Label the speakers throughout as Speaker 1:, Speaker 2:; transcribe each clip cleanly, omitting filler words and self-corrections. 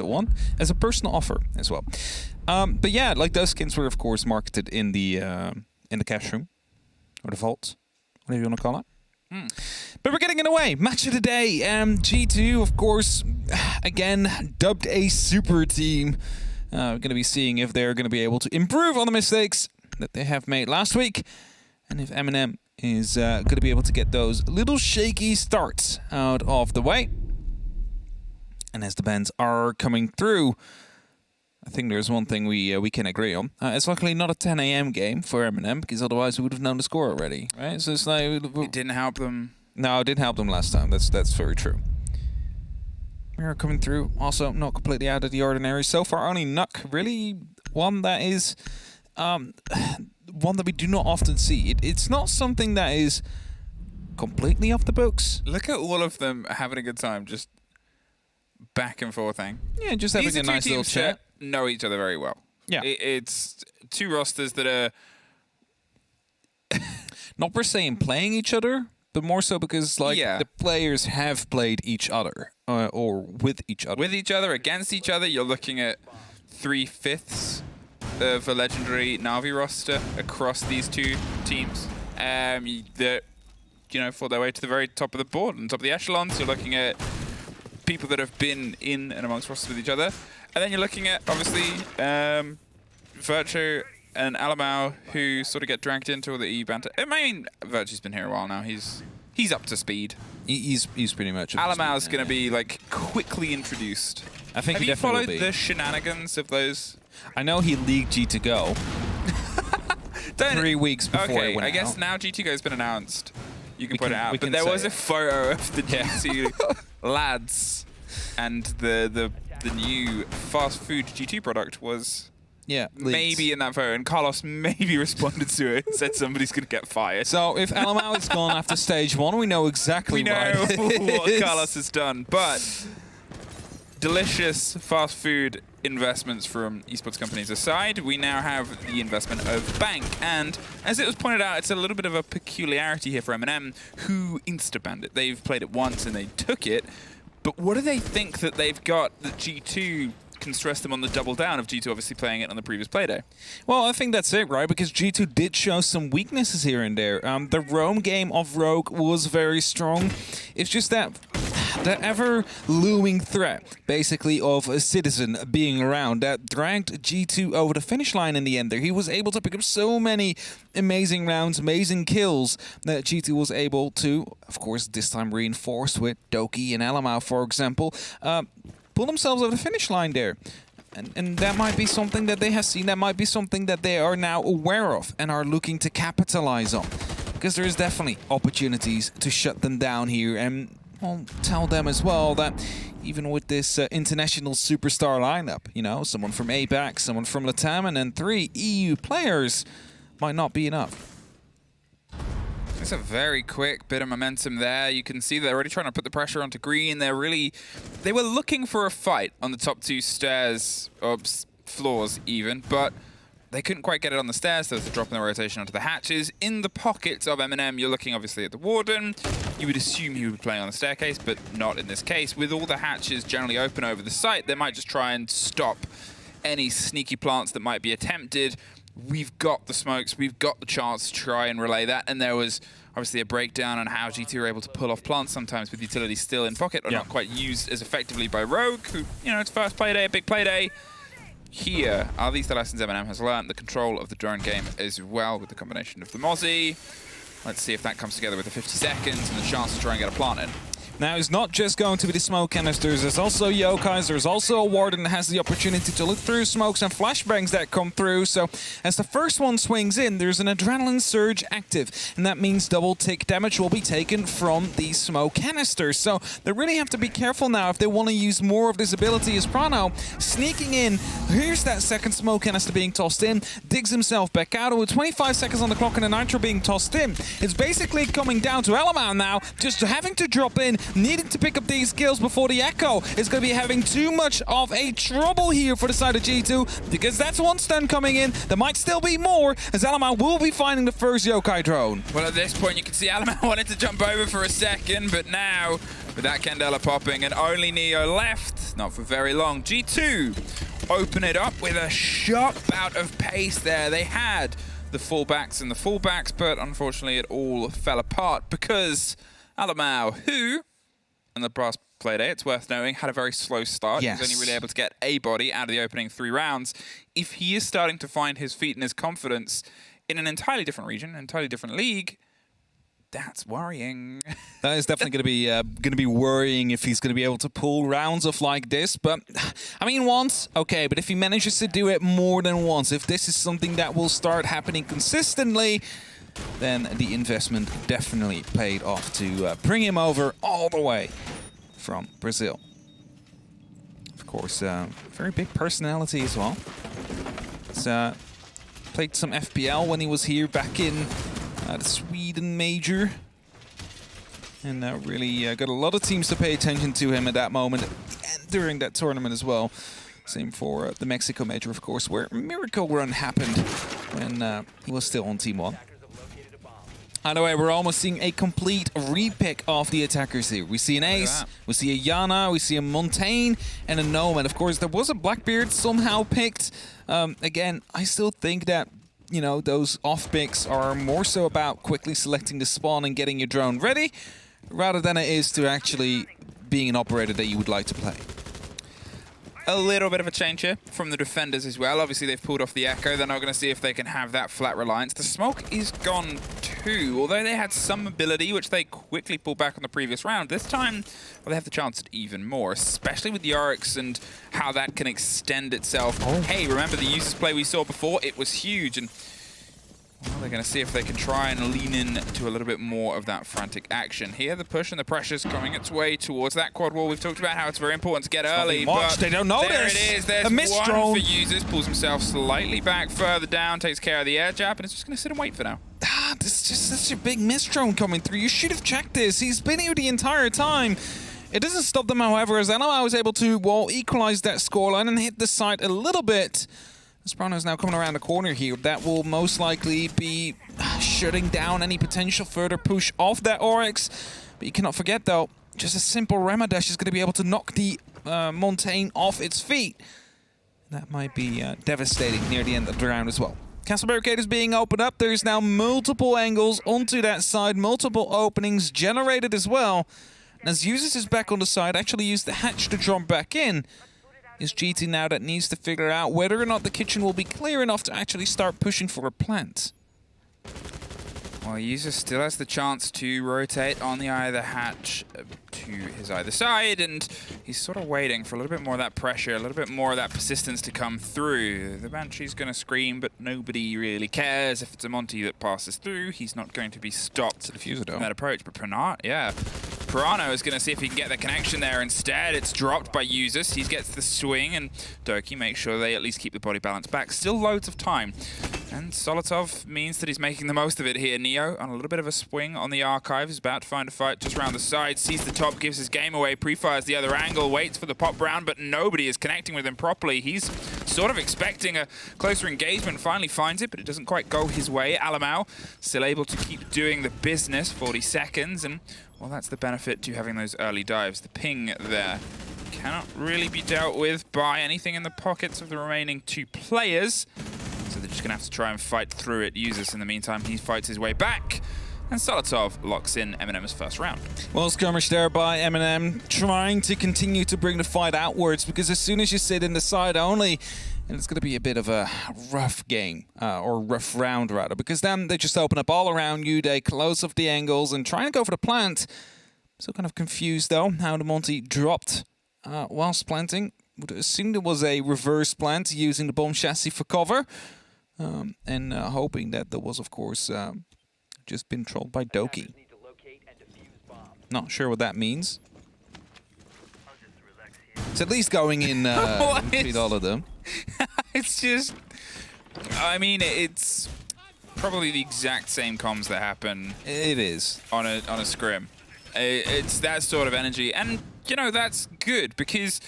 Speaker 1: one as a personal offer as well. But yeah, like those skins were of course marketed in the cash room or the vault, whatever you want to call it. But we're getting in the way. Match of the day. G2, of course, again dubbed a super team. We're going to be seeing if they're going to be able to improve on the mistakes that they have made last week, and if MNM is going to be able to get those little shaky starts out of the way. And as the bans are coming through, I think there's one thing we can agree on. It's luckily not a 10 a.m. game for MNM, because otherwise we would have known the score already, right? So it's like
Speaker 2: it didn't help them.
Speaker 1: No, it didn't help them last time. That's very true. We are coming through, also not completely out of the ordinary. So far, only Nuck, really one that is one that we do not often see. It's not something that is completely off the books.
Speaker 2: Look at all of them having a good time, just back and forthing.
Speaker 1: Yeah, just having a nice little chat.
Speaker 2: Know each other very well.
Speaker 1: Yeah,
Speaker 2: it's two rosters that are
Speaker 1: not per se in playing each other, but more so because like the players have played each other or with each other.
Speaker 2: With each other, against each other. You're looking at 3/5 of a legendary Na'Vi roster across these two teams. That fought their way to the very top of the board and top of the echelons. You're looking at people that have been in and amongst rosters with each other. And then you're looking at, obviously, Virtue and Alamau, who sort of get dragged into all the E banter. I mean, Virtue's been here a while now. He's up to speed.
Speaker 1: He's pretty much.
Speaker 2: Alamau's going to be like quickly introduced.
Speaker 1: I think
Speaker 2: have
Speaker 1: he
Speaker 2: you followed
Speaker 1: will be.
Speaker 2: The shenanigans of those?
Speaker 1: I know he leaked G2Go 3 weeks before it went
Speaker 2: I guess
Speaker 1: out.
Speaker 2: now G2Go's been announced. You can put it out.
Speaker 1: But
Speaker 2: there was a photo of the G2 lads, and the new fast food G2 product was maybe in that photo, and Carlos maybe responded to it and said somebody's going to get fired.
Speaker 1: So if Alamau is gone after stage 1, we know exactly
Speaker 2: what Carlos has done. But delicious fast food investments from esports companies aside, we now have the investment of Bank. And as it was pointed out, it's a little bit of a peculiarity here for MNM, who insta-banned it. They've played it once and they took it. But what do they think that they've got that G2 can stress them on the double down of G2 obviously playing it on the previous Playday?
Speaker 1: Well, I think that's it, right? Because G2 did show some weaknesses here and there. The roam game of Rogue was very strong. It's just that the ever-looming threat, basically, of a Citizen being around that dragged G2 over the finish line in the end there. He was able to pick up so many amazing rounds, amazing kills that G2 was able to, of course, this time reinforced with Doki and Alamau, for example, pull themselves over the finish line there. And that might be something that they have seen. That might be something that they are now aware of and are looking to capitalize on. Because there's definitely opportunities to shut them down here. And I'll tell them as well that even with this international superstar lineup, someone from APAC, someone from LATAM, and then 3 EU players might not be enough.
Speaker 2: It's a very quick bit of momentum there. You can see they're already trying to put the pressure onto green. They were looking for a fight on the top 2 stairs, or floors even, but they couldn't quite get it on the stairs. There was a drop in the rotation onto the hatches. In the pockets of MNM, you're looking obviously at the Warden. You would assume he would be playing on the staircase, but not in this case. With all the hatches generally open over the site, they might just try and stop any sneaky plants that might be attempted. We've got the smokes, we've got the chance to try and relay that, and there was obviously a breakdown on how G2 are able to pull off plants sometimes with utilities still in pocket or not quite used as effectively by Rogue, who, it's first Playday, a big Playday. Here are these the lessons MNM has learned, the control of the drone game as well with the combination of the Mozzie. Let's see if that comes together with the 50 seconds and the chance to try and get a plant in.
Speaker 1: Now, it's not just going to be the smoke canisters. There's also Yokais. There's also a Warden that has the opportunity to look through smokes and flashbangs that come through. So as the first one swings in, there's an adrenaline surge active. And that means double tick damage will be taken from these smoke canisters. So they really have to be careful now if they want to use more of this ability as Prano sneaking in. Here's that second smoke canister being tossed in. Digs himself back out with 25 seconds on the clock and a nitro being tossed in. It's basically coming down to Alamau now, just having to drop in, needing to pick up these kills before the Echo is going to be having too much of a trouble here for the side of G2, because that's one stun coming in. There might still be more, as Alamau will be finding the first Yokai drone.
Speaker 2: Well, at this point, you can see Alamau wanted to jump over for a second, but now with that Candela popping, and only Neo left. Not for very long. G2 open it up with a sharp bout of pace there. They had the fullbacks and the fullbacks, but unfortunately it all fell apart because Alamau, who, in the past Playday, it's worth knowing, had a very slow start.
Speaker 1: Yes.
Speaker 2: He was only really able to get a body out of the opening 3 rounds. If he is starting to find his feet and his confidence in an entirely different region, an entirely different league, that's worrying.
Speaker 1: That is definitely going to be worrying if he's going to be able to pull rounds off like this. But I mean, once, okay. But if he manages to do it more than once, if this is something that will start happening consistently, then the investment definitely paid off to bring him over all the way from Brazil. Of course, very big personality as well. He's played some FPL when he was here back in the Sweden Major. And really got a lot of teams to pay attention to him at that moment and during that tournament as well. Same for the Mexico Major, of course, where a miracle run happened when he was still on Team 1. Either way, we're almost seeing a complete repick of the attackers here. We see an Ace, we see a Yana, we see a Montaigne, and a Gnome. And of course, there was a Blackbeard somehow picked. Again, I still think that, you know, those off picks are more so about quickly selecting the spawn and getting your drone ready, rather than it is to actually being an operator that you would like to play.
Speaker 2: A little bit of a change here from the defenders as well. Obviously, they've pulled off the Echo. They're not going to see if they can have that flat reliance. The smoke is gone too, although they had some ability, which they quickly pulled back on the previous round. This time, well, they have the chance at even more, especially with the Oryx and how that can extend itself. Oh. Hey, remember the users play we saw before? It was huge, and well, they're going to see if they can try and lean in to a little bit more of that frantic action. Here, the push and the pressure's coming its way towards that quad wall. We've talked about how it's very important to get early, but
Speaker 1: they don't notice.
Speaker 2: There it is. There's
Speaker 1: a missed
Speaker 2: one
Speaker 1: drone
Speaker 2: for users. Pulls himself slightly back further down, takes care of the air jab, and is just going to sit and wait for now.
Speaker 1: This is just such a big missed drone coming through. You should have checked this. He's been here the entire time. It doesn't stop them, however, as Anima was able to, well, equalize that scoreline and hit the side a little bit. Sprano is now coming around the corner here. That will most likely be shutting down any potential further push off that Oryx. But you cannot forget, though, just a simple Ramadash is going to be able to knock the Montaigne off its feet. That might be devastating near the end of the round as well. Castle Barricade is being opened up. There's now multiple angles onto that side, multiple openings generated as well. And as Users is back on the side, actually used the hatch to jump back in. Is GT now that needs to figure out whether or not the kitchen will be clear enough to actually start pushing for a plant.
Speaker 2: Well, User still has the chance to rotate on the either hatch to his either side, and he's sort of waiting for a little bit more of that pressure, a little bit more of that persistence to come through. The Banshee's going to scream, but nobody really cares. If it's a Monty that passes through, he's not going to be stopped from that approach. But Pranat, yeah. Pirano is going to see if he can get the connection there. Instead, it's dropped by Users. He gets the swing, and Doki makes sure they at least keep the body balance back. Still loads of time. And Solotov means that he's making the most of it here. Neo on a little bit of a swing on the archive. He's about to find a fight just around the side. Sees the top, gives his game away, pre-fires the other angle, waits for the pop round, but nobody is connecting with him properly. He's sort of expecting a closer engagement, finally finds it, but it doesn't quite go his way. Alamau still able to keep doing the business, 40 seconds, and well, that's the benefit to having those early dives. The ping there cannot really be dealt with by anything in the pockets of the remaining 2 players. So they're just going to have to try and fight through it. Users, in the meantime, he fights his way back. And Solotov locks in MNM's first round.
Speaker 1: Well, skirmish there by MNM, trying to continue to bring the fight outwards, because as soon as you sit in the side only, and it's going to be a bit of a rough game, or rough round rather, because then they just open up all around you, they close off the angles and try and go for the plant. Still kind of confused though, how the Monty dropped whilst planting. Would assume there was a reverse plant using the bomb chassis for cover, and hoping that there was, of course, just been trolled by Doki. Not sure what that means. It's at least going in between all of them.
Speaker 2: It's just, I mean, it's probably the exact same comms that happen.
Speaker 1: It is
Speaker 2: on a scrim. It's that sort of energy, and you know that's good because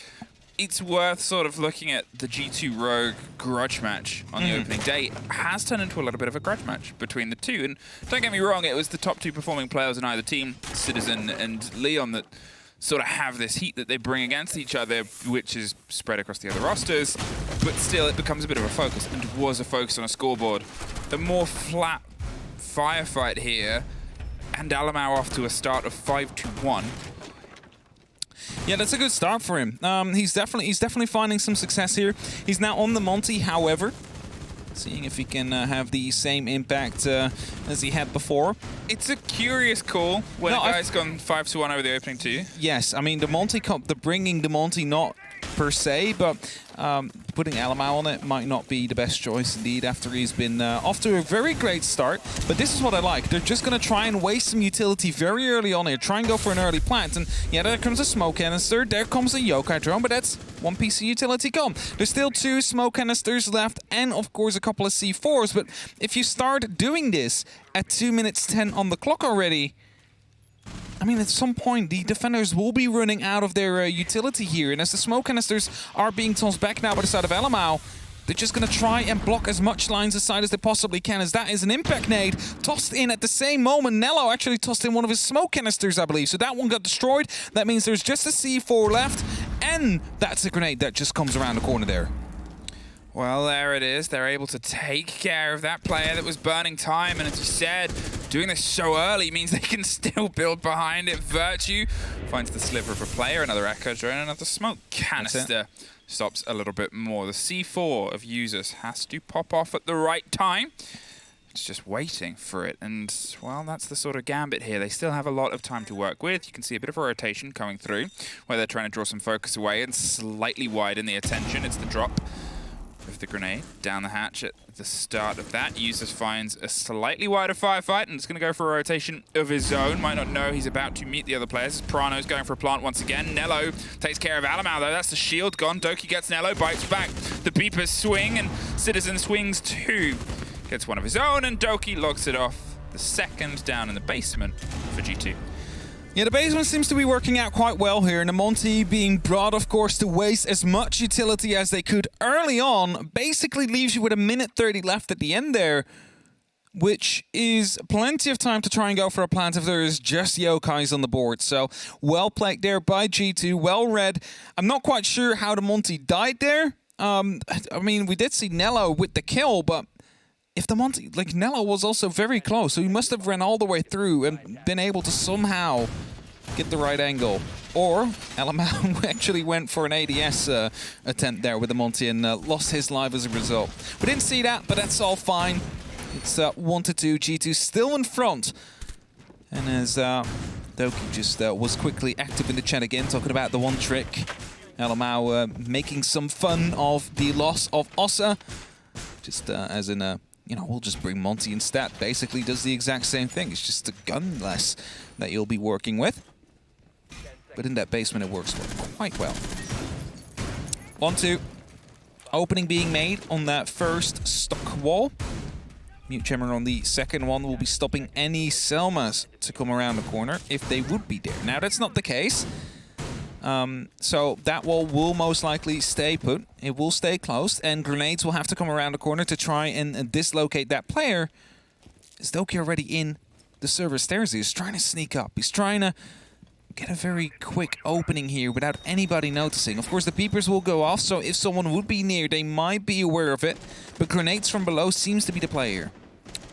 Speaker 2: it's worth sort of looking at the G2 Rogue grudge match on the opening day. It has turned into a little bit of a grudge match between the two. And don't get me wrong, it was the top 2 performing players in either team, Citizen and Leon, that sort of have this heat that they bring against each other, which is spread across the other rosters, but still it becomes a bit of a focus, and was a focus on a scoreboard. The more flat firefight here, and Alamau off to a start of 5-1.
Speaker 1: Yeah, that's a good start for him. He's definitely finding some success here. He's now on the Monty, however, seeing if he can have the same impact as he had before.
Speaker 2: It's a curious call when a guy's gone 5-1 over the opening 2.
Speaker 1: Yes, I mean the Monty, the bringing the Monty, not per se, but putting Alamau on it might not be the best choice indeed after he's been off to a very great start. But this is what I like. They're just going to try and waste some utility very early on here. Try and go for an early plant. And yeah, there comes a smoke canister. There comes a yokai drone, but that's one piece of utility gone. There's still 2 smoke canisters left and, of course, a couple of C4s. But if you start doing this at 2 minutes 10 on the clock already, I mean, at some point, the defenders will be running out of their utility here. And as the smoke canisters are being tossed back now by the side of Alamau, they're just going to try and block as much lines aside as they possibly can, as that is an impact nade tossed in at the same moment. Nello actually tossed in one of his smoke canisters, I believe. So that one got destroyed. That means there's just a C4 left. And that's a grenade that just comes around the corner there.
Speaker 2: Well, there it is. They're able to take care of that player that was burning time. And as you said, doing this so early means they can still build behind it. Virtue finds the sliver of a player, another echo drone, another smoke canister. Stops a little bit more. The C4 of users has to pop off at the right time. It's just waiting for it. And, well, that's the sort of gambit here. They still have a lot of time to work with. You can see a bit of a rotation coming through where they're trying to draw some focus away and slightly widen the attention. It's the drop of the grenade down the hatch at the start of that. Users finds a slightly wider firefight and it's going to go for a rotation of his own. Might not know he's about to meet the other players. Prano's going for a plant once again. Nello takes care of Alamau though. That's the shield gone. Doki gets Nello, bites back. The beepers swing and Citizen swings too. Gets one of his own and Doki logs it off. The second down in the basement for G2.
Speaker 1: Yeah, the basement seems to be working out quite well here, and the Monty being brought, of course, to waste as much utility as they could early on basically leaves you with 1:30 left at the end there, which is plenty of time to try and go for a plant if there is just yokais on the board. So, well played there by G2, well read. I'm not quite sure how the Monty died there. I mean, we did see Nello with the kill, but if the Monty, like, Nello was also very close, so he must have ran all the way through and been able to somehow get the right angle. Or Alamau actually went for an ADS attempt there with the Monty and lost his life as a result. We didn't see that, but that's all fine. It's 1-2, G2 still in front. And as Doki just was quickly active in the chat again, talking about the one trick. Alamau making some fun of the loss of Ossa. Just as in a, you know, we'll just bring Monty instead. Basically does the exact same thing. It's just a gun less that you'll be working with. But in that basement it works quite well. 1-2. Opening being made on that first stock wall. Mute Jammer on the second one will be stopping any Selmas to come around the corner if they would be there. Now that's not the case. So that wall will most likely stay put. It will stay closed, and grenades will have to come around the corner to try and dislocate that player. Is Doki already in the server stairs? He's trying to sneak up. He's trying to get a very quick opening here without anybody noticing. Of course, the peepers will go off, so if someone would be near, they might be aware of it. But grenades from below seems to be the player.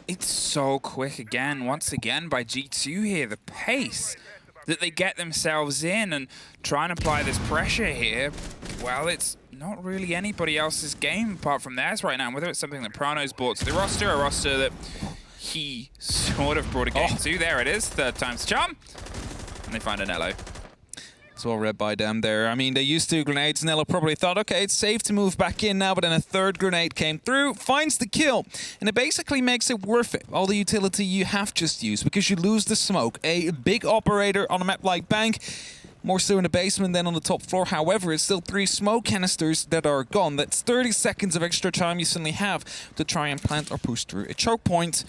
Speaker 2: It's so quick again, once again, by G2 here. The pace that they get themselves in and try and apply this pressure here, well, it's not really anybody else's game apart from theirs right now. Whether it's something that Prano's brought to the roster, a roster that he sort of brought a game to. There it is, third time's charm. And they find a Nello.
Speaker 1: It's well read by them there. I mean, they used 2 grenades. Nello probably thought, okay, it's safe to move back in now, but then a third grenade came through, finds the kill, and it basically makes it worth it. All the utility you have just used, because you lose the smoke. A big operator on a map like Bank, more so in the basement than on the top floor. However, it's still 3 smoke canisters that are gone. That's 30 seconds of extra time you suddenly have to try and plant or push through a choke point.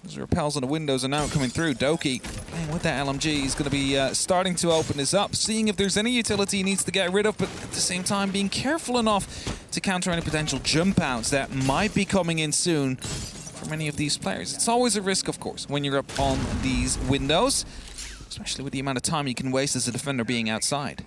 Speaker 1: Those repels on the windows are now coming through. Doki, man, with that LMG, he's going to be starting to open this up, seeing if there's any utility he needs to get rid of, but at the same time being careful enough to counter any potential jump outs that might be coming in soon for many of these players. It's always a risk, of course, when you're up on these windows. especially with the amount of time you can waste as a defender being outside.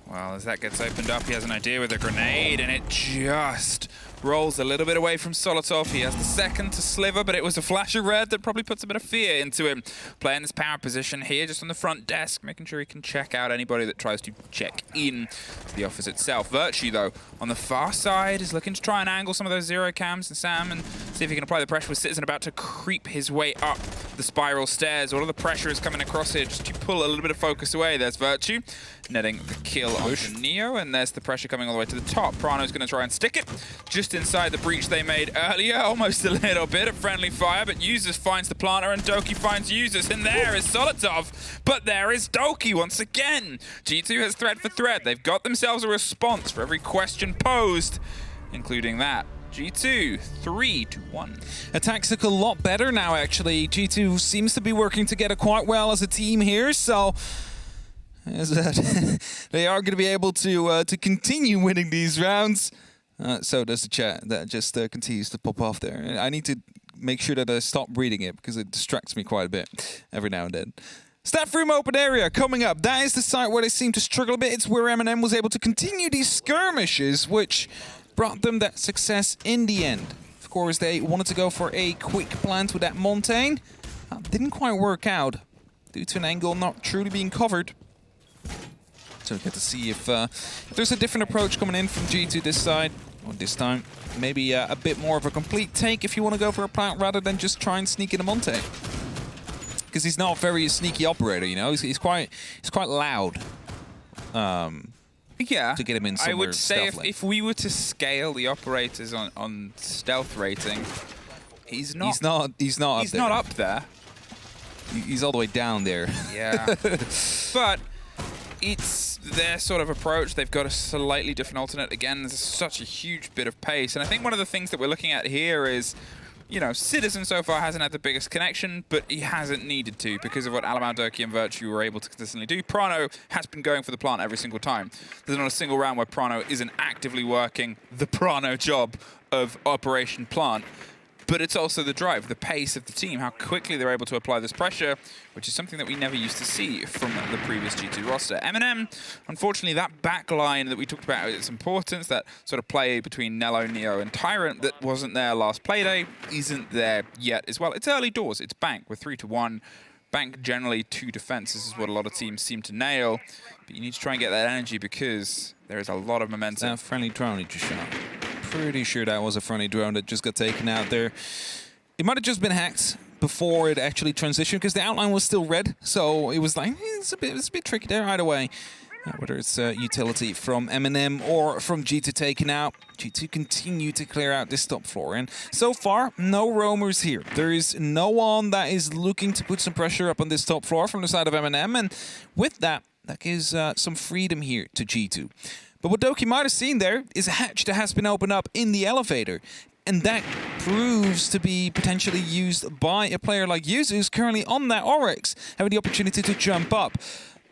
Speaker 2: Well, as that gets opened up, he has an idea with a grenade, and it just rolls a little bit away from Solotov. He has the second to sliver, but it was a flash of red that probably puts a bit of fear into him. Playing this power position here, just on the front desk, making sure he can check out anybody that tries to check in to the office itself. Virtue, though, on the far side, is looking to try and angle some of those zero cams and Sam and see if he can apply the pressure with Citizen about to creep his way up the spiral stairs. All of the pressure is coming across here just to pull a little bit of focus away. There's Virtue netting the kill onto Neo, and there's the pressure coming all the way to the top. Prano's going to try and stick it just inside the breach they made earlier, almost a little bit of friendly fire, but Users finds the planter and Doki finds Users, and there is Solotov, but there is Doki once again. G2 has thread for thread. They've got themselves a response for every question posed, including that. G2, 3-1.
Speaker 1: Attacks look a lot better now, actually. G2 seems to be working together quite well as a team here, so they are going to be able to continue winning these rounds. So does the chat that just continues to pop off there. I need to make sure that I stop reading it because it distracts me quite a bit every now and then. Staff room open area coming up. That is the site where they seem to struggle a bit. It's where MNM was able to continue these skirmishes, which brought them that success in the end. Of course, they wanted to go for a quick plant with that Montaigne. Didn't quite work out due to an angle not truly being covered. So we get to see if there's a different approach coming in from G2 this side. Or this time, maybe a bit more of a complete take if you want to go for a plant rather than just try and sneak in a Montaigne. Because he's not a very sneaky operator, you know. He's quite loud.
Speaker 2: Yeah,
Speaker 1: to get him in somewhere.
Speaker 2: I would say if we were to scale the operators on stealth rating, he's not up there.
Speaker 1: He's all the way down there.
Speaker 2: Yeah, but it's their sort of approach. They've got a slightly different alternate. Again, there's such a huge bit of pace, and I think one of the things that we're looking at here is, you know, Citizen so far hasn't had the biggest connection, but he hasn't needed to because of what Alamau, Doki, and Virtue were able to consistently do. Prano has been going for the plant every single time. There's not a single round where Prano isn't actively working the Prano job of Operation Plant. But it's also the drive, the pace of the team, how quickly they're able to apply this pressure, which is something that we never used to see from the previous G2 roster. MNM, unfortunately, that back line that we talked about, its importance, that sort of play between Nello, Neo, and Tyrant that wasn't there last Playday, isn't there yet as well. It's early doors. It's Bank. We're 3-1. Bank generally 2 defense. This is what a lot of teams seem to nail. But you need to try and get that energy because there is a lot of momentum.
Speaker 1: That friendly drone he just shot. Pretty sure that was a friendly drone that just got taken out there. It might have just been hacked before it actually transitioned because the outline was still red. So it was like, it's a bit tricky there either way. Whether it's utility from MNM or from G2 taken out, G2 continue to clear out this top floor. And so far, no roamers here. There is no one that is looking to put some pressure up on this top floor from the side of MNM. And with that, that gives some freedom here to G2. But what Doki might have seen there is a hatch that has been opened up in the elevator. And that proves to be potentially used by a player like Yuzu, who's currently on that Oryx, having the opportunity to jump up.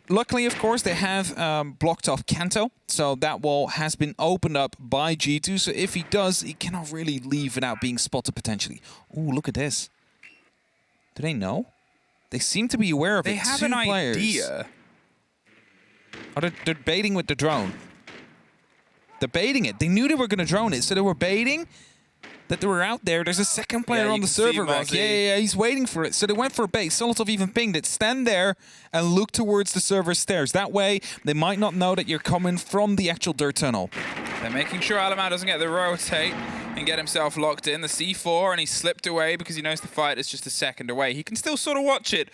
Speaker 1: Luckily, of course, they have blocked off Kanto, so that wall has been opened up by G2. So if he does, he cannot really leave without being spotted potentially. Ooh, look at this. Do they know? They seem to be aware of it.
Speaker 2: They have an idea.
Speaker 1: Oh, they're baiting with the drone. They're baiting it. They knew they were going to drone it, so they were baiting that they were out there. There's a second player on the server rack. Yeah, he's waiting for it. So they went for a bait. Solotov even pinged it. Stand there and look towards the server stairs. That way, they might not know that you're coming from the actual dirt tunnel.
Speaker 2: They're making sure Alamau doesn't get the rotate and get himself locked in. The C4, and he slipped away because he knows the fight is just a second away. He can still sort of watch it.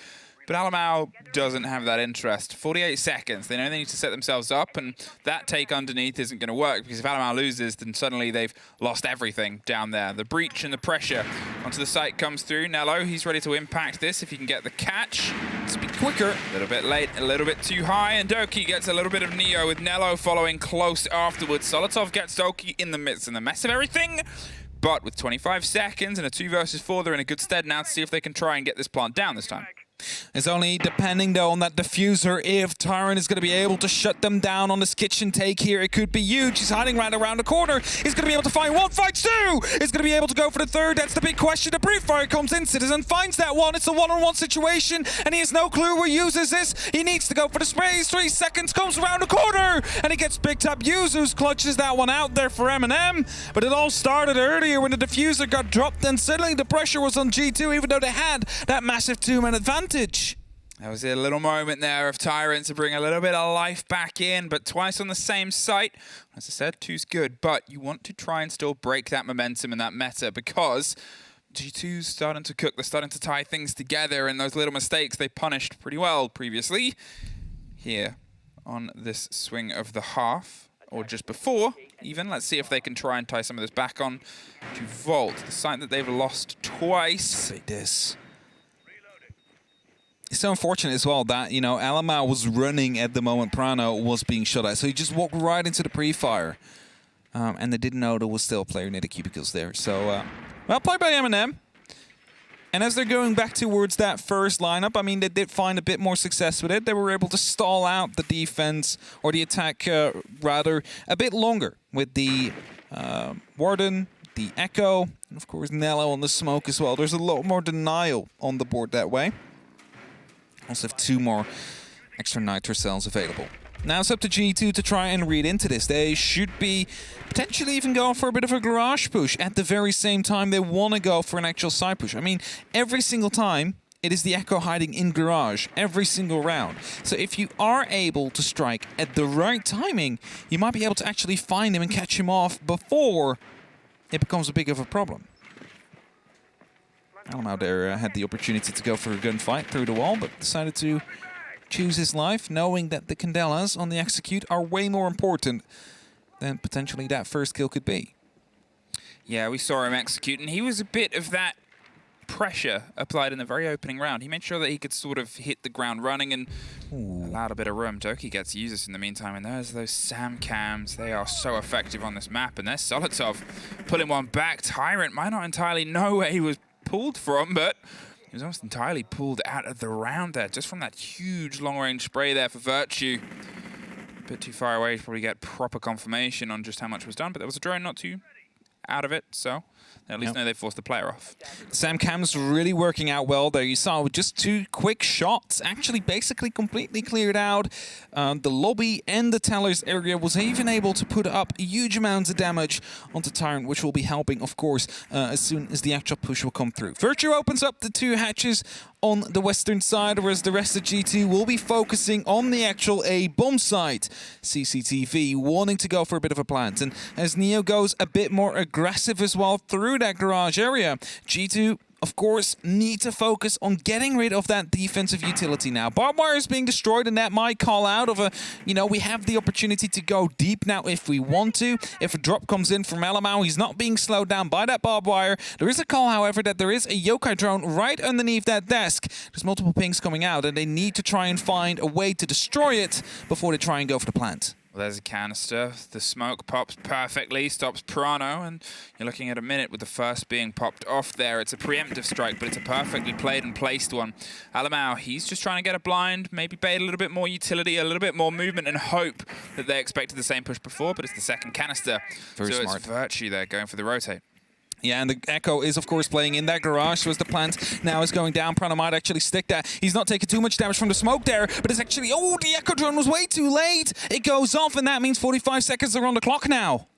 Speaker 2: But Alamau doesn't have that interest. 48 seconds. They know they need to set themselves up, and that take underneath isn't going to work because if Alamau loses, then suddenly they've lost everything down there. The breach and the pressure onto the site comes through. Nello, he's ready to impact this if he can get the catch. It's a bit quicker, a little bit late, a little bit too high, and Doki gets a little bit of Neo with Nello following close afterwards. Solotov gets Doki in the midst and the mess of everything. But with 25 seconds and a 2 versus 4, they're in a good stead now to see if they can try and get this plant down this time.
Speaker 1: It's only depending, though, on that diffuser. If Tyrant is going to be able to shut them down on this kitchen take here, it could be huge. He's hiding right around the corner. He's going to be able to find one, finds two. He's going to be able to go for the third. That's the big question. The pre-fire comes in. Citizen finds that one. It's a one-on-one situation, and he has no clue who uses this. He needs to go for the sprays. 3 seconds, comes around the corner, and he gets picked up. Yuzus clutches that one out there for MNM, but it all started earlier when the diffuser got dropped, and suddenly the pressure was on G2, even though they had that massive 2-man advantage.
Speaker 2: That was a little moment there of Tyrant to bring a little bit of life back in, but twice on the same site. As I said, 2's good, but you want to try and still break that momentum and that meta, because G2's starting to cook. They're starting to tie things together, and those little mistakes they punished pretty well previously. Here on this swing of the half, or just before even. Let's see if they can try and tie some of this back on to Vault, the site that they've lost twice.
Speaker 1: Take this. It's so unfortunate as well that, you know, Alamau was running at the moment Prano was being shot at. So he just walked right into the pre-fire. And they didn't know there was still a player near the cubicles there. So, well played by MNM. And as they're going back towards that first lineup, I mean, they did find a bit more success with it. They were able to stall out the defense, or the attack, rather, a bit longer with the Warden, the Echo, and of course Nello on the smoke as well. There's a lot more denial on the board that way. Also have 2 more extra nitro cells available. Now it's up to G2 to try and read into this. They should be potentially even going for a bit of a garage push. At the very same time, they want to go for an actual side push. I mean, every single time, it is the Echo hiding in garage, every single round. So if you are able to strike at the right timing, you might be able to actually find him and catch him off before it becomes a big of a problem. Alamau there had the opportunity to go for a gunfight through the wall, but decided to choose his life, knowing that the Candelas on the execute are way more important than potentially that first kill could be.
Speaker 2: Yeah, we saw him execute, and he was a bit of that pressure applied in the very opening round. He made sure that he could sort of hit the ground running and allowed a bit of room. Doki gets Yuzus in the meantime, and there's those Sam cams. They are so effective on this map, and there's Solotov pulling one back. Tyrant might not entirely know where he was pulled from, but he was almost entirely pulled out of the round there, just from that huge long-range spray there for Virtue. A bit too far away to probably get proper confirmation on just how much was done, but there was a drone not too out of it, so they at least know they forced the player off.
Speaker 1: Sam Cam's really working out well there. You saw with just 2 quick shots, actually basically completely cleared out the lobby and the tellers area, was even able to put up huge amounts of damage onto Tyrant, which will be helping, of course, as soon as the actual push will come through. Virtue opens up the 2 hatches on the western side, whereas the rest of G2 will be focusing on the actual A bomb site. CCTV wanting to go for a bit of a plant, and as Neo goes a bit more aggressive as well through that garage area, G2 of course need to focus on getting rid of that defensive utility now. Barbed wire is being destroyed, and that might call out of a, you know, we have the opportunity to go deep now if we want to. If a drop comes in from Alamau, he's not being slowed down by that barbed wire. There is a call, however, that there is a yokai drone right underneath that desk. There's multiple pings coming out, and they need to try and find a way to destroy it before they try and go for the plant.
Speaker 2: Well, there's a canister. The smoke pops perfectly, stops Prano, and you're looking at a minute with the first being popped off there. It's a preemptive strike, but it's a perfectly played and placed one. Alamau, he's just trying to get a blind, maybe bait a little bit more utility, a little bit more movement, and hope that they expected the same push before, but it's the second canister.
Speaker 1: Very smart.
Speaker 2: It's Virtue there going for the rotate.
Speaker 1: Yeah, and the Echo is, of course, playing in that garage, so as the plant now is going down, Prano might actually stick that. He's not taking too much damage from the smoke there, but it's actually... Oh, the Echo drone was way too late! It goes off, and that means 45 seconds are on the clock now.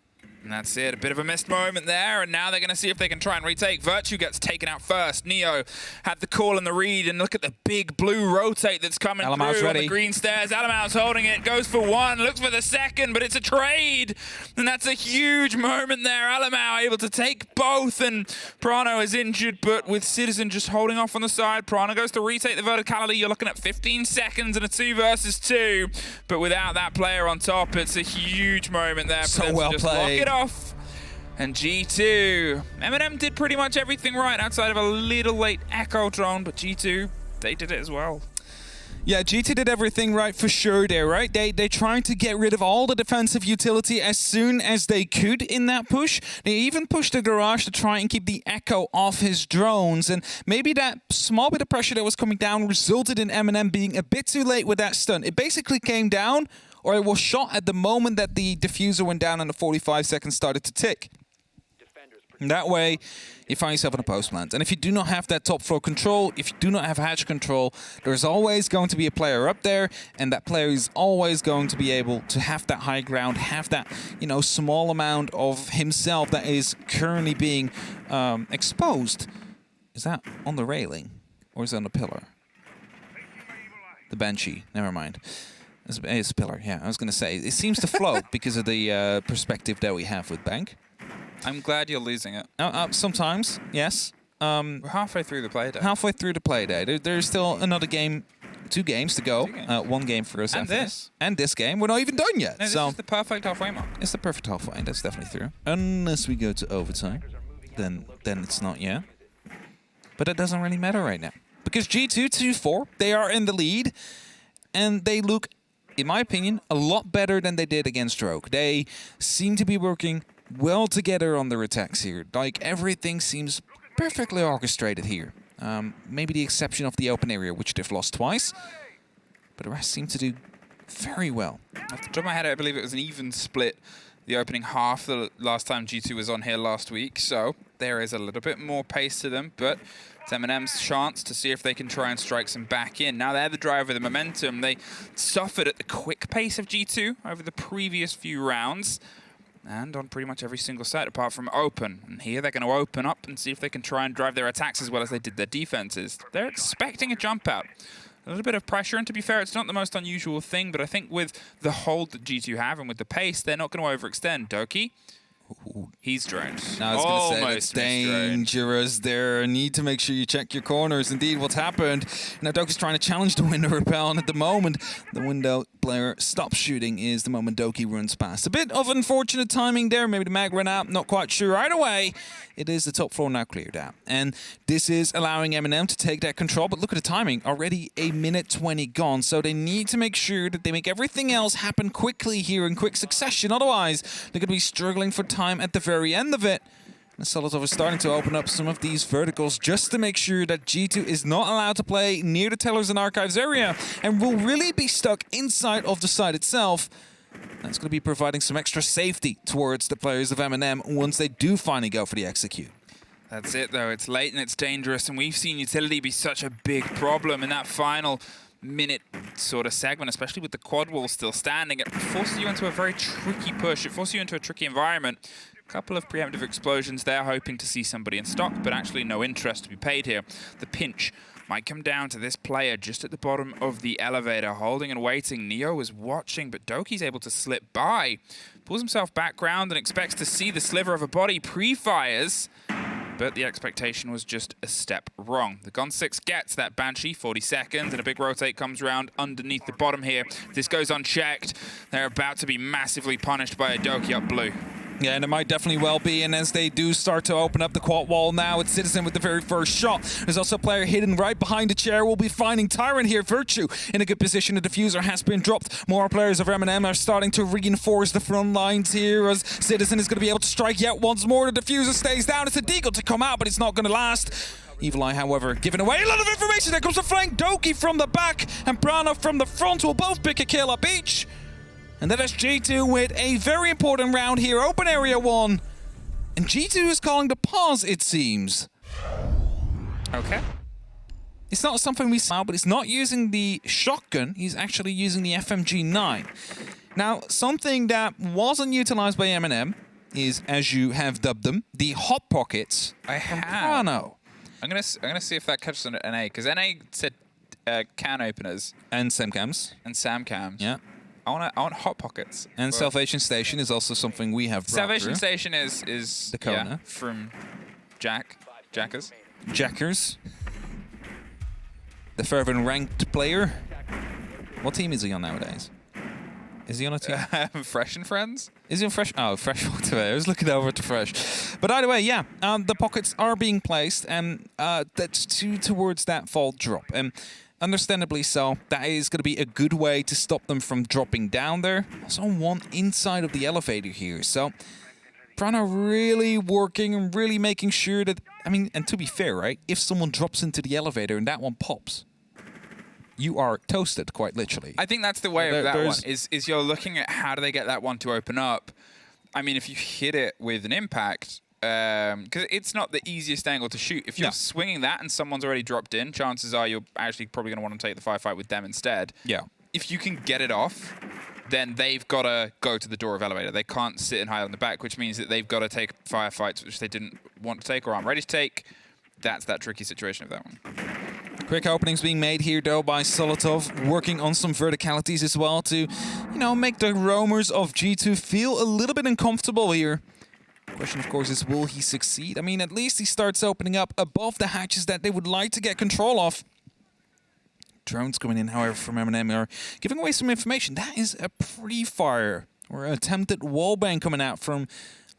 Speaker 2: And that's it, a bit of a missed moment there, and now they're going to see if they can try and retake. Virtue gets taken out first. Neo had the call and the read, and look at the big blue rotate that's coming
Speaker 1: Alamau's
Speaker 2: through
Speaker 1: ready.
Speaker 2: on the green stairs. Alamau's holding it, goes for one, looks for the second, but it's a trade. And that's a huge moment there. Alamau able to take both, and Prano is injured, but with Citizen just holding off on the side. Prano goes to retake the verticality. You're looking at 15 seconds and a 2 versus 2. But without that player on top, it's a huge moment there.
Speaker 1: So
Speaker 2: for them
Speaker 1: well
Speaker 2: to just
Speaker 1: played.
Speaker 2: lock it off. And G2, MNM did pretty much everything right outside of a little late Echo drone, but G2, they did it as well.
Speaker 1: Yeah, G2 did everything right for sure there, right? They tried to get rid of all the defensive utility as soon as they could in that push. They even pushed the garage to try and keep the echo off his drones, and maybe that small bit of pressure that was coming down resulted in MNM being a bit too late with that stun. It basically came down, or it was shot at the moment that the diffuser went down and the 45 seconds started to tick. And that way, you find yourself in a post plant. And if you do not have that top floor control, if you do not have hatch control, there's always going to be a player up there, and that player is always going to be able to have that high ground, have that, you know, small amount of himself that is currently being exposed. Is that on the railing, or is it on the pillar? The Banshee, never mind. It's a pillar, yeah. I was going to say, it seems to float because of the perspective that we have with Bank.
Speaker 2: I'm glad you're losing it.
Speaker 1: Sometimes, yes.
Speaker 2: We're halfway through the Playday.
Speaker 1: Halfway through the Playday. There's still another game, 2 games to go.
Speaker 2: 2 games.
Speaker 1: 1 game for us.
Speaker 2: And this.
Speaker 1: And this game. We're not even done yet.
Speaker 2: No, this is the perfect halfway mark.
Speaker 1: It's the perfect halfway. That's definitely true. Unless we go to overtime, then it's not yet. But that doesn't really matter right now. Because G2, 2-4, they are in the lead. And they look, in my opinion, a lot better than they did against Rogue. They seem to be working well together on their attacks here. Like, everything seems perfectly orchestrated here. Maybe the exception of the open area, which they've lost twice. But the rest seem to do very well.
Speaker 2: Off the top of my head, I believe it was an even split the opening half the last time G2 was on here last week. So there is a little bit more pace to them, but it's MNM's chance to see if they can try and strike some back in. Now they're the driver of the momentum. They suffered at the quick pace of G2 over the previous few rounds, and on pretty much every single site apart from open. And here they're going to open up and see if they can try and drive their attacks as well as they did their defenses. They're expecting a jump out. A little bit of pressure, and to be fair, it's not the most unusual thing, but I think with the hold that G2 have and with the pace, they're not going to overextend. Doki, he's droned.
Speaker 1: Now I was going to say, that's dangerous there. Need to make sure you check your corners. Indeed, what's happened. Now Doki's trying to challenge the window repel, and at the moment, the window player stops shooting is the moment Doki runs past. A bit of unfortunate timing there. Maybe the mag ran out, not quite sure. Either way, it is the top floor now cleared out. And this is allowing MNM to take that control. But look at the timing. Already 1 minute 20 gone. So they need to make sure that they make everything else happen quickly here in quick succession. Otherwise, they're going to be struggling for time at the very end of it. And Solotov is starting to open up some of these verticals just to make sure that G2 is not allowed to play near the Tellers and Archives area and will really be stuck inside of the site itself. That's going to be providing some extra safety towards the players of MNM once they do finally go for the execute.
Speaker 2: That's it, though. It's late and it's dangerous, and we've seen utility be such a big problem in that final minute sort of segment, especially with the quad wall still standing. It forces you into a very tricky push. It forces you into a tricky environment. A couple of preemptive explosions there, hoping to see somebody in stock, but actually no interest to be paid here. The pinch might come down to this player just at the bottom of the elevator, holding and waiting. Neo is watching, but Doki's able to slip by. Pulls himself back round and expects to see the sliver of a body, pre-fires. But the expectation was just a step wrong. The Gon 6 gets that Banshee, 40 seconds, and a big rotate comes around underneath the bottom here. If this goes unchecked, they're about to be massively punished by a Doki up blue.
Speaker 1: Yeah, and it might definitely well be, and as they do start to open up the quad wall now, it's Citizen with the very first shot. There's also a player hidden right behind the chair. We'll be finding Tyrant here. Virtue in a good position. The diffuser has been dropped. More players of MNM are starting to reinforce the front lines here as Citizen is going to be able to strike yet once more. The diffuser stays down. It's a deagle to come out, but it's not going to last. Evil Eye, however, giving away a lot of information. There comes the flank. Doki from the back and Prana from the front will both pick a kill up each. And that is G2 with a very important round here, open area 1. And G2 is calling the pause, it seems.
Speaker 2: Okay.
Speaker 1: It's not something we saw, but it's not using the shotgun. He's actually using the FMG9. Now, something that wasn't utilized by MNM is, as you have dubbed them, the hot pockets.
Speaker 2: I have.
Speaker 1: Prano.
Speaker 2: I'm gonna see if that catches on NA, because NA said can openers
Speaker 1: And Samcams.
Speaker 2: and Samcams.
Speaker 1: Yeah.
Speaker 2: I want hot pockets.
Speaker 1: And Salvation Station is also something we have brought
Speaker 2: Salvation
Speaker 1: through.
Speaker 2: Station is
Speaker 1: The Kona.
Speaker 2: yeah, from Jackers.
Speaker 1: Jackers. The fervent ranked player. What team is he on nowadays? Is he on a team?
Speaker 2: Fresh and Friends?
Speaker 1: Is he on Fresh? Oh, Fresh today. I was looking over to Fresh. But either way, yeah, the pockets are being placed, and that's towards that fault drop. And understandably so. That is going to be a good way to stop them from dropping down there. Also one inside of the elevator here. So Prana really working and really making sure that, I mean, and to be fair, right, if someone drops into the elevator and that one pops, you are toasted, quite literally.
Speaker 2: I think that's the way of that one, is you're looking at how do they get that one to open up. I mean, if you hit it with an impact, because it's not the easiest angle to shoot. If you're swinging that and someone's already dropped in, chances are you're actually probably going to want to take the firefight with them instead.
Speaker 1: Yeah.
Speaker 2: If you can get it off, then they've got to go to the door of elevator. They can't sit and hide on the back, which means that they've got to take firefights which they didn't want to take or aren't ready to take. That's that tricky situation of that one.
Speaker 1: Quick openings being made here, though, by Solotov, working on some verticalities as well to, you know, make the roamers of G2 feel a little bit uncomfortable here. Question, of course, is will he succeed? I mean, at least he starts opening up above the hatches that they would like to get control of. Drones coming in, however, from MNM are giving away some information. That is a pre-fire or attempted wallbang coming out from...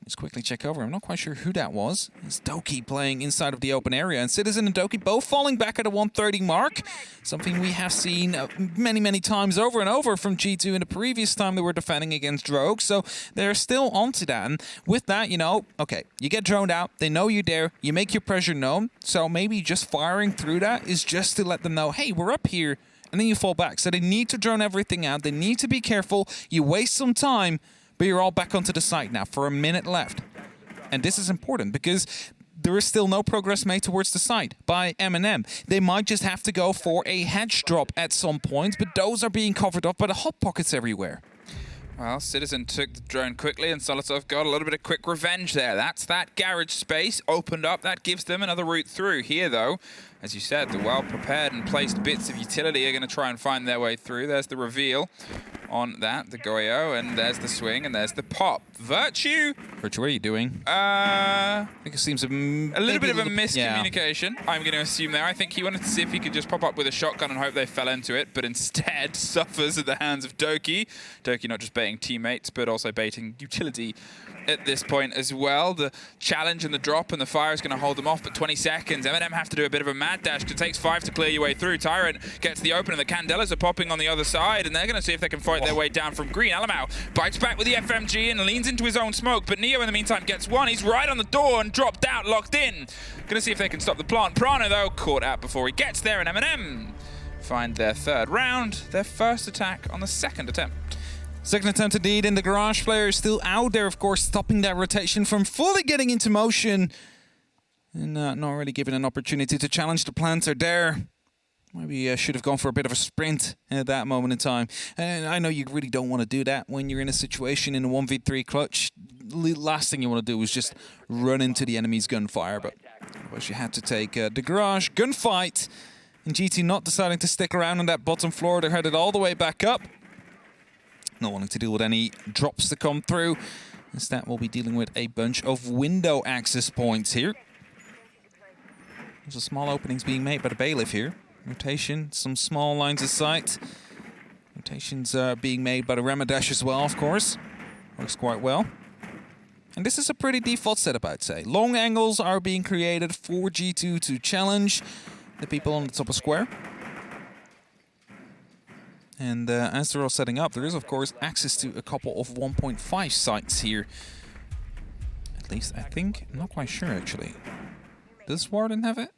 Speaker 1: Let's quickly check over. I'm not quite sure who that was. It's Doki playing inside of the open area, and Citizen and Doki both falling back at a 130 mark. Something we have seen many, many times over and over from G2 in the previous time they were defending against Rogue. So they're still onto that. And with that, you know, okay, you get droned out. They know you're there. You make your pressure known. So maybe just firing through that is just to let them know, hey, we're up here. And then you fall back. So they need to drone everything out. They need to be careful. You waste some time. But you're all back onto the site now for a minute left. And this is important because there is still no progress made towards the site by MNM. They might just have to go for a hedge drop at some point, but those are being covered up by the hot pockets everywhere.
Speaker 2: Well, Citizen took the drone quickly, and Solotov got a little bit of quick revenge there. That's that garage space opened up. That gives them another route through. Here, though, as you said, the well-prepared and placed bits of utility are going to try and find their way through. There's the reveal on that, the Goyo, and there's the swing, and there's the pop. Virtue!
Speaker 1: Virtue, what are you doing?
Speaker 2: I
Speaker 1: think it seems a
Speaker 2: little bit of a miscommunication, I'm going to assume there. I think he wanted to see if he could just pop up with a shotgun and hope they fell into it, but instead suffers at the hands of Doki. Doki not just baiting teammates, but also baiting utility at this point as well. The challenge and the drop and the fire is going to hold them off, but 20 seconds. MNM have to do a bit of a mad dash because it takes 5 to clear your way through. Tyrant gets the open and the Candelas are popping on the other side, and they're going to see if they can fight their way down from green. Alamau bites back with the FMG and leans into his own smoke, but Neo in the meantime gets one. He's right on the door and dropped out, locked in. Going to see if they can stop the plant. Prana, though, caught out before he gets there, and MNM find their third round, their first attack on the second attempt.
Speaker 1: Second attempt indeed, and the Garage player is still out there, of course, stopping that rotation from fully getting into motion. And not really given an opportunity to challenge the planter there. Maybe should have gone for a bit of a sprint at that moment in time. And I know you really don't want to do that when you're in a situation in a 1v3 clutch. The last thing you want to do is just run into the enemy's gunfire. But otherwise you had to take the Garage gunfight. And GT not deciding to stick around on that bottom floor. They're headed all the way back up. Not wanting to deal with any drops to come through. Instead, we'll be dealing with a bunch of window access points here. There's a small openings being made by the Bailiff here. Rotation, some small lines of sight. Rotations being made by the Ramadash as well, of course. Works quite well. And this is a pretty default setup, I'd say. Long angles are being created for G2 to challenge the people on the top of square. And as they're all setting up, there is, of course, access to a couple of 1.5 sites here. At least, I think. I'm not quite sure, actually. Does Warden have it?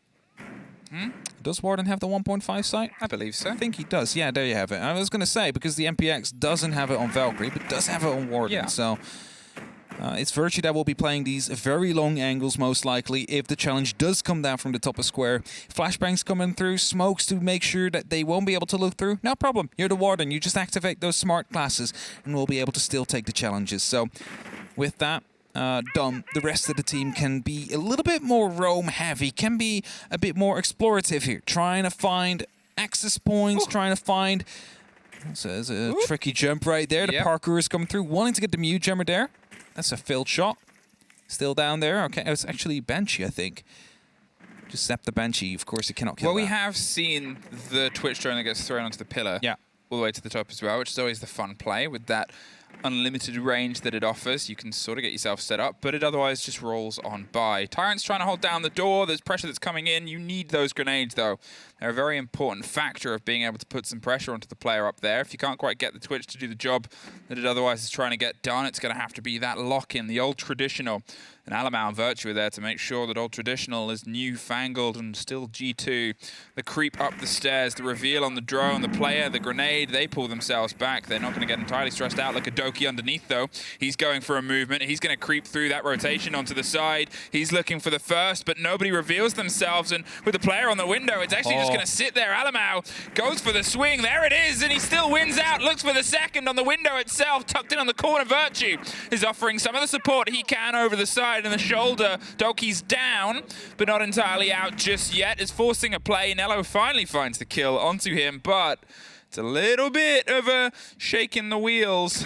Speaker 1: Does Warden have the 1.5 site?
Speaker 2: I believe so.
Speaker 1: I think he does. Yeah, there you have it. I was going to say, because the MPX doesn't have it on Valkyrie, but does have it on Warden.
Speaker 2: Yeah.
Speaker 1: So it's Virtue that will be playing these very long angles, most likely, if the challenge does come down from the top of square. Flashbangs coming through, smokes to make sure that they won't be able to look through. No problem. You're the Warden. You just activate those smart classes, and we'll be able to still take the challenges. So with that done, the rest of the team can be a little bit more roam heavy, can be a bit more explorative here, trying to find access points, trying to find... So there's a tricky jump right there. The parkour is coming through, wanting to get the Mew Jammer there. That's a failed shot. Still down there. Okay, it's actually Banshee, I think. Just zap the Banshee. Of course, it cannot kill
Speaker 2: Well,
Speaker 1: that.
Speaker 2: we have seen the Twitch drone that gets thrown onto the pillar.
Speaker 1: Yeah.
Speaker 2: All the way to the top as well, which is always the fun play with that unlimited range that it offers. You can sort of get yourself set up, but it otherwise just rolls on by. Tyrant's trying to hold down the door. There's pressure that's coming in. You need those grenades, though. They're a very important factor of being able to put some pressure onto the player up there. If you can't quite get the Twitch to do the job that it otherwise is trying to get done, it's going to have to be that lock-in, the old traditional. And Alamau and Virtue are there to make sure that old traditional is newfangled and still G2. The creep up the stairs, the reveal on the drone, the player, the grenade, they pull themselves back. They're not going to get entirely stressed out. Look at Doki underneath, though. He's going for a movement. He's going to creep through that rotation onto the side. He's looking for the first, but nobody reveals themselves. And with the player on the window, it's actually just going to sit there. Alamau goes for the swing. There it is, and he still wins out. Looks for the second on the window itself, tucked in on the corner. Virtue is offering some of the support he can over the side and the shoulder. Doki's down, but not entirely out just yet. Is forcing a play. Nello finally finds the kill onto him, but it's a little bit of a shake in the wheels.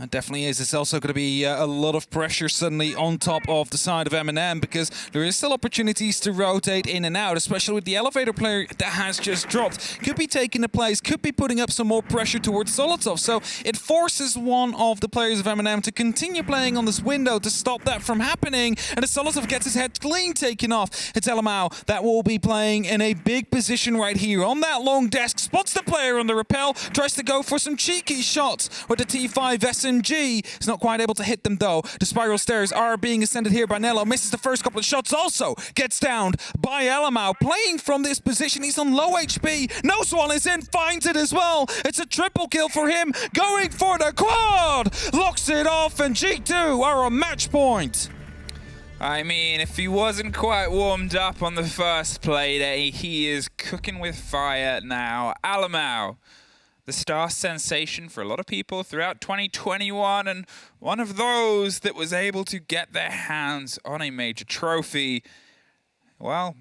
Speaker 1: It definitely is. It's also going to be a lot of pressure suddenly on top of the side of MNM, because there is still opportunities to rotate in and out, especially with the elevator player that has just dropped. Could be taking the place, could be putting up some more pressure towards Solotov. So it forces one of the players of MNM to continue playing on this window to stop that from happening. And as Solotov gets his head clean taken off, it's Alamau that will be playing in a big position right here on that long desk. Spots the player on the rappel, tries to go for some cheeky shots with the T5 SMG. Is not quite able to hit them, though. The spiral stairs are being ascended here by Nello. Misses the first couple of shots, also gets downed by Alamau. Playing from this position, he's on low HP. No Swan is in, finds it as well. It's a triple kill for him. Going for the quad. Locks it off, and G2 are on match point.
Speaker 2: I mean, if he wasn't quite warmed up on the first Playday, he is cooking with fire now. Alamau, the star sensation for a lot of people throughout 2021, and one of those that was able to get their hands on a major trophy. Well,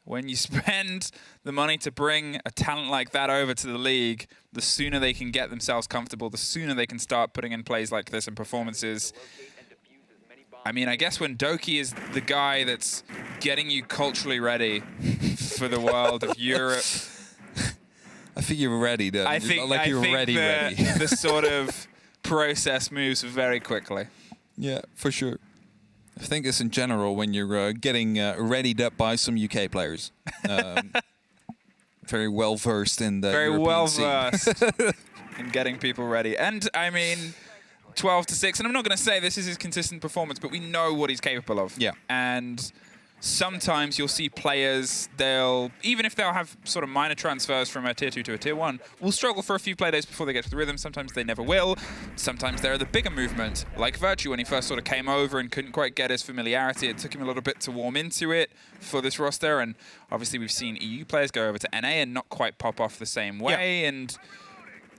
Speaker 2: when you spend the money to bring a talent like that over to the league, the sooner they can get themselves comfortable, the sooner they can start putting in plays like this and performances. I mean, I guess when Doki is the guy that's getting you culturally ready for the world of Europe,
Speaker 1: I think you're ready, though.
Speaker 2: I think
Speaker 1: ready.
Speaker 2: The sort of process moves very quickly.
Speaker 1: Yeah, for sure. I think it's in general when you're getting readied up by some UK players. Very well versed in the
Speaker 2: very
Speaker 1: European
Speaker 2: well
Speaker 1: scene.
Speaker 2: versed in getting people ready. And I mean, 12-6. And I'm not going to say this is his consistent performance, but we know what he's capable of.
Speaker 1: Yeah.
Speaker 2: And sometimes you'll see players, even if they'll have sort of minor transfers from a tier 2 to a tier 1, will struggle for a few play days before they get to the rhythm. Sometimes they never will. Sometimes they're the bigger movement, like Virtue when he first sort of came over and couldn't quite get his familiarity. It took him a little bit to warm into it for this roster. And obviously we've seen EU players go over to NA and not quite pop off the same way. Yeah. And,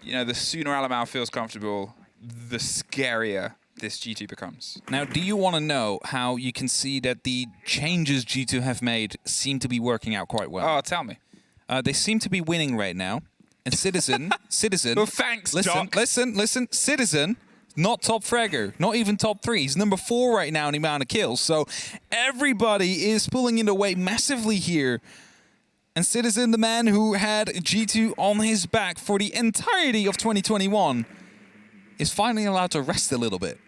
Speaker 2: you know, the sooner Alamau feels comfortable, the scarier this G2 becomes.
Speaker 1: Now, do you want to know how you can see that the changes G2 have made seem to be working out quite well?
Speaker 2: Oh, tell me.
Speaker 1: They seem to be winning right now. And Citizen...
Speaker 2: Well, thanks, Doc.
Speaker 1: Listen. Citizen, not top fragger, not even top 3. He's number 4 right now in the amount of kills. So everybody is pulling in the weight massively here. And Citizen, the man who had G2 on his back for the entirety of 2021, is finally allowed to rest a little bit.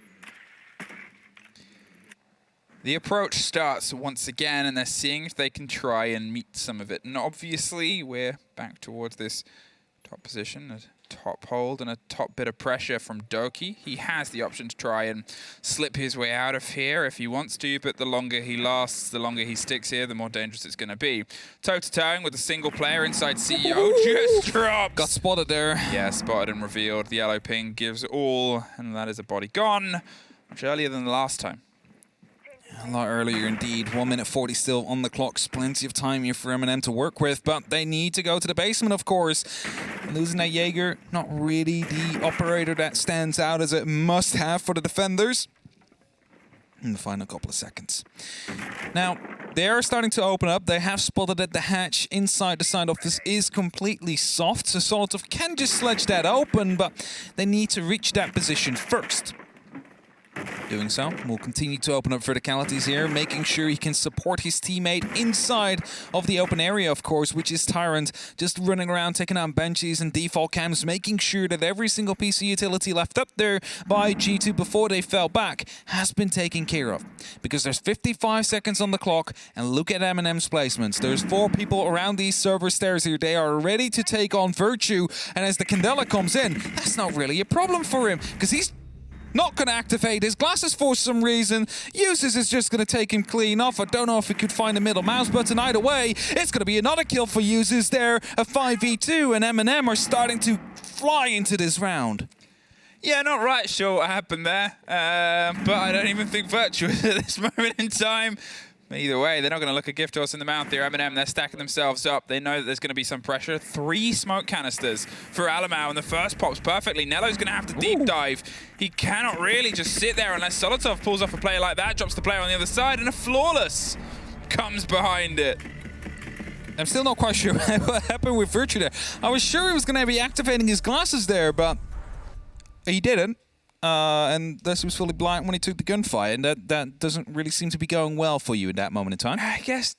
Speaker 2: The approach starts once again, and they're seeing if they can try and meet some of it. And obviously, we're back towards this top position, a top hold and a top bit of pressure from Doki. He has the option to try and slip his way out of here if he wants to, but the longer he lasts, the longer he sticks here, the more dangerous it's going to be. Toe-to-toeing with a single player inside CEO, just drops.
Speaker 1: Got spotted there.
Speaker 2: Yeah, spotted and revealed. The yellow ping gives all, and that is a body gone. Much earlier than the last time.
Speaker 1: A lot earlier indeed. 1 minute 40 still on the clock. Plenty of time here for MNM to work with, but they need to go to the basement, of course. Losing that Jaeger, not really the operator that stands out as a must-have for the defenders. In the final couple of seconds. Now, they are starting to open up. They have spotted that the hatch inside the side office is completely soft, so Solotov can just sledge that open, but they need to reach that position first. Doing so, we'll continue to open up verticalities here, making sure he can support his teammate inside of the open area, of course, which is Tyrant, just running around, taking out benches and default cams, making sure that every single piece of utility left up there by G2 before they fell back has been taken care of. Because there's 55 seconds on the clock, and look at MNM's placements. There's 4 people around these server stairs here. They are ready to take on Virtue, and as the Candela comes in, that's not really a problem for him, because he's not going to activate his glasses for some reason. Uses is just going to take him clean off. I don't know if he could find the middle mouse button. Either way, it's going to be another kill for Uses there. A 5v2, and MNM are starting to fly into this round.
Speaker 2: Yeah, not right sure what happened there, but I don't even think Virtue at this moment in time. Either way, they're not going to look a gift horse in the mouth here. MNM, they're stacking themselves up. They know that there's going to be some pressure. 3 smoke canisters for Alamau, and the first pops perfectly. Nello's going to have to deep dive. He cannot really just sit there unless Solotov pulls off a play like that, drops the player on the other side, and a Flawless comes behind it.
Speaker 1: I'm still not quite sure what happened with Virtue there. I was sure he was going to be activating his glasses there, but he didn't. And thus he was fully blind when he took the gunfire, and that doesn't really seem to be going well for you at that moment in time.
Speaker 2: I guess.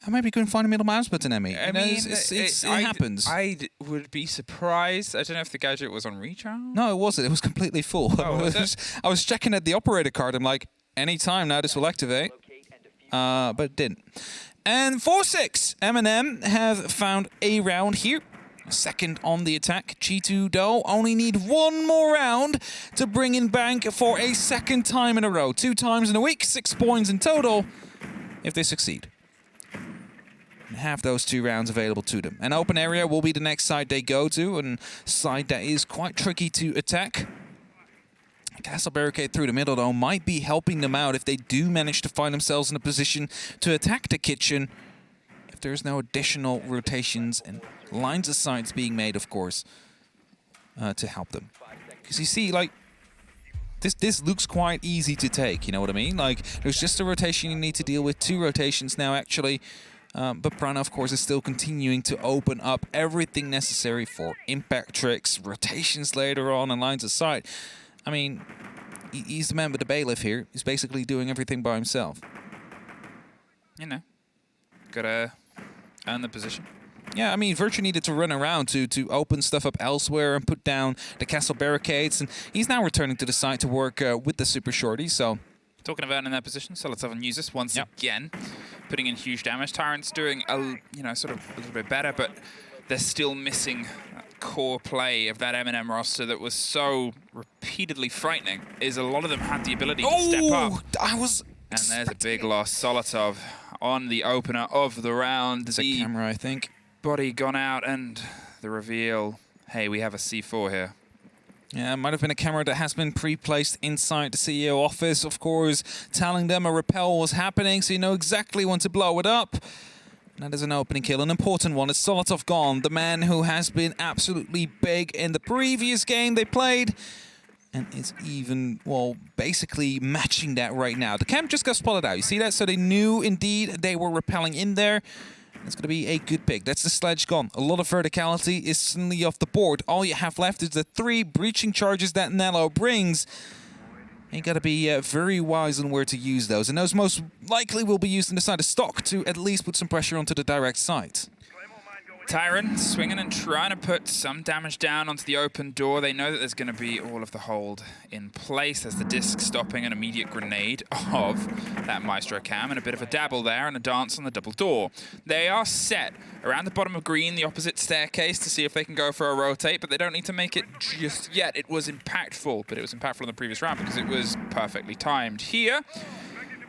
Speaker 1: Maybe you couldn't find a middle mouse button, Emmy. It happens.
Speaker 2: I would be surprised. I don't know if the gadget was on retrial.
Speaker 1: No, it wasn't. It was completely full.
Speaker 2: Oh,
Speaker 1: I was checking at the operator card. I'm like, any time now this will activate. But it didn't. And 4-6, MNM have found a round here. Second on the attack. G2, though, only need 1 more round to bring in bank for a second time in a row. 2 times in a week, 6 points in total if they succeed. And have those 2 rounds available to them. An open area will be the next side they go to, and side that is quite tricky to attack. Castle barricade through the middle, though, might be helping them out if they do manage to find themselves in a position to attack the kitchen. If there's no additional rotations and lines of sights being made, of course, to help them. Because you see, like, this looks quite easy to take, you know what I mean? Like, there's just a rotation you need to deal with, 2 rotations now, actually. But Prana, of course, is still continuing to open up everything necessary for impact tricks, rotations later on, and lines of sight. I mean, he's the man with the bailiff here. He's basically doing everything by himself.
Speaker 2: You know, gotta earn the position.
Speaker 1: Yeah, I mean, Virtue needed to run around to open stuff up elsewhere and put down the castle barricades, and he's now returning to the site to work with the super shorty, so...
Speaker 2: Talking about in that position, Solotov and Uses once again, putting in huge damage. Tyrant's doing, sort of a little bit better, but they're still missing that core play of that MNM roster that was so repeatedly frightening, is a lot of them had the ability to step up. And there's a big loss. Solotov on the opener of the round.
Speaker 1: There's a camera, I think.
Speaker 2: Body gone out, and the reveal, hey, we have a C4 here.
Speaker 1: Yeah, it might have been a camera that has been pre-placed inside the CEO office, of course, telling them a rappel was happening, so you know exactly when to blow it up. That is an opening kill, an important one. It's Solotov gone, the man who has been absolutely big in the previous game they played, and is even, well, basically matching that right now. The camp just got spotted out, you see that? So they knew, indeed, they were rappelling in there. It's going to be a good pick. That's the sledge gone. A lot of verticality is suddenly off the board. All you have left is the 3 breaching charges that Nello brings. You got to be very wise on where to use those. And those most likely will be used in the side of stock to at least put some pressure onto the direct side.
Speaker 2: Tyrant swinging and trying to put some damage down onto the open door. They know that there's going to be all of the hold in place. There's the disc stopping, an immediate grenade of that Maestro cam, and a bit of a dabble there and a dance on the double door. They are set around the bottom of green, the opposite staircase, to see if they can go for a rotate, but they don't need to make it just yet. It was impactful, but it was impactful in the previous round because it was perfectly timed. Here,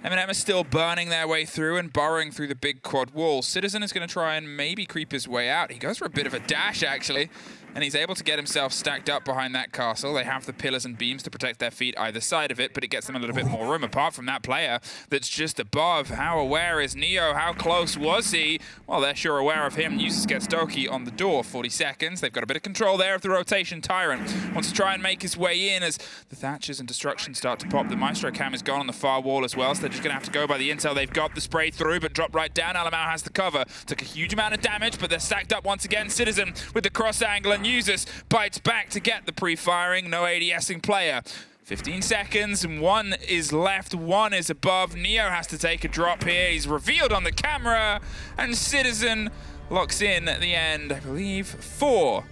Speaker 2: MNM is still burning their way through and burrowing through the big quad wall. Citizen is going to try and maybe creep his way out. He goes for a bit of a dash, actually, and he's able to get himself stacked up behind that castle. They have the pillars and beams to protect their feet either side of it, but it gets them a little bit more room. Apart from that player that's just above, how aware is Neo? How close was he? Well, they're sure aware of him. Uses gets Doki on the door. 40 seconds. They've got a bit of control there of the rotation. Tyrant wants to try and make his way in as the Thatchers and Destruction start to pop. The Maestro cam is gone on the far wall as well, so they're just going to have to go by the intel. They've got the spray through, but dropped right down. Alamau has the cover. Took a huge amount of damage, but they're stacked up once again. Citizen with the cross angle and Uses bites back to get the pre-firing. No ADSing player. 15 seconds, and one is left, one is above. Neo has to take a drop here. He's revealed on the camera, and Citizen locks in at the end, I believe, 4.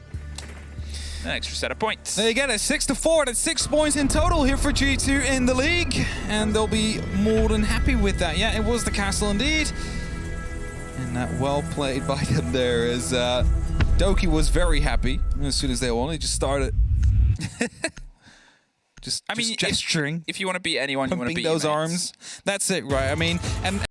Speaker 2: An extra set of points.
Speaker 1: There you get it, 6-4. That's 6 points in total here for G2 in the league, and they'll be more than happy with that. Yeah, it was the castle indeed. And that well played by them there, as Doki was very happy as soon as they won. He just started just gesturing.
Speaker 2: If you want to beat anyone, you want to beat
Speaker 1: those
Speaker 2: your mates.
Speaker 1: arms. That's it, right? I mean, and